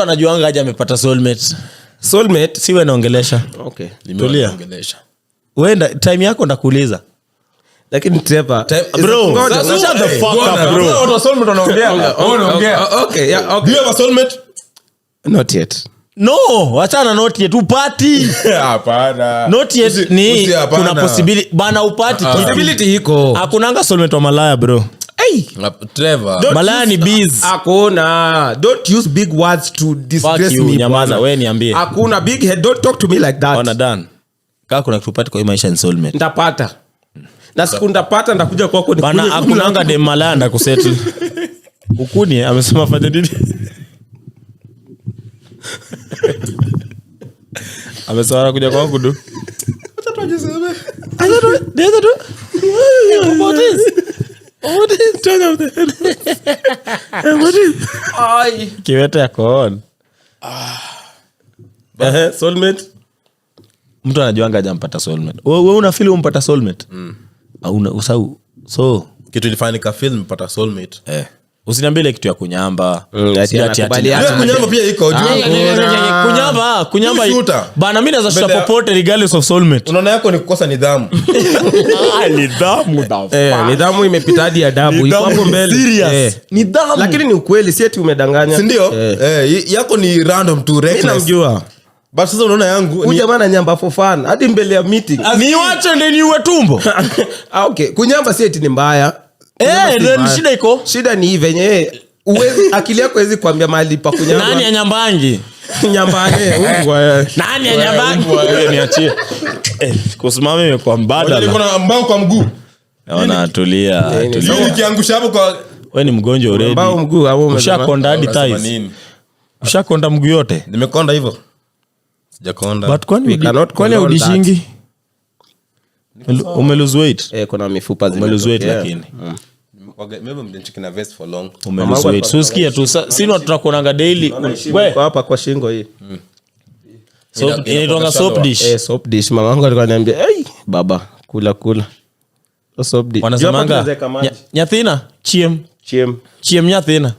anajuanga haja amepata soulmate siwe naongelesha. Okay. Nimeongelesha. Wenda time yako ndakuuliza. Lakini Trevor bro shut the fuck up bro. What soulmate unaongea? Okay, yeah, okay. Do you have a soulmate? Not yet. No, wachana not yet upati. Hapana. Not yet ni kuna possibility bana upati. Possibility iko. Hakunanga soulmate wa malaya bro. Hey, Trevor. Malaya ni bees. Hakuna. Don't use big words to disgrace me. Nyamaza wewe niambie. Hakuna big head. Don't talk to me like that. Ona dan. Kaka kuna kitu upati kwa hii maisha ni soulmate. Ndapata. Na siku ndapata ndakuja kwako ni bana hakunanga dem malaya ndakusettle. Ukuni amesema fanya nini? Amesema kuja kwangu tu. Acha tujiseme. Acha tu. What is turn of the head? What is? Ai. Kiwete yako on. Soulmate. Mtu anajuanga hajampata soulmate. Wewe una feel umpata soulmate? Hauna usau. So Kitu ilifanyika film pata soulmate. Usiniambie kitu ya kunyamba. Kunyamba pia iko kunyamba bana mimi naweza shuta popote regardless of soulmate. Unaona yako ni kukosa nidhamu. Nidhamu imepita hadi adabu. Iko hapo mbele. Nidhamu. Lakini ni ukweli si eti umedanganya. Si ndio? Yako ni random to reckless. Ninamjua. But sasa unaona yangu ni jamaa na nyamba for fun hadi mbele ya meeting. Ni wacha ndio niwe tumbo. Okay, kunyamba si eti ni mbaya. Ndio shida iko. Shida ni venye uwezi akili yako haiwezi kuambia mahali pa kunyamba. Nani anyambangi? Nyambane, nani anyambangi? Wewe niachie. Kusimama mimi kwa mbadala. Niko na mbao kwa mguu. Naona tulia. Nikiangusha hapo kwa wewe ni mgonjwa already. Mbao mguu hapo ushakonda hadi thighs. Ushakonda mguu yote? Nimekonda hivyo. Sijakonda. But kwani udishingi? Umelose weight? Kuna mifupa zile. Umelose weight lakini. Maybe mdenchiki na vest for long. Umelose weight. So sikia tu sino tutakuonanga daily. Wewe hapa kwa shingo hii. So inaitwa soap dish. Soap dish. Mama wangu alikuwa ananiambia, "Hey, baba, kula." Soap dish. Wanasemanga Nyathina, chiem nyathina.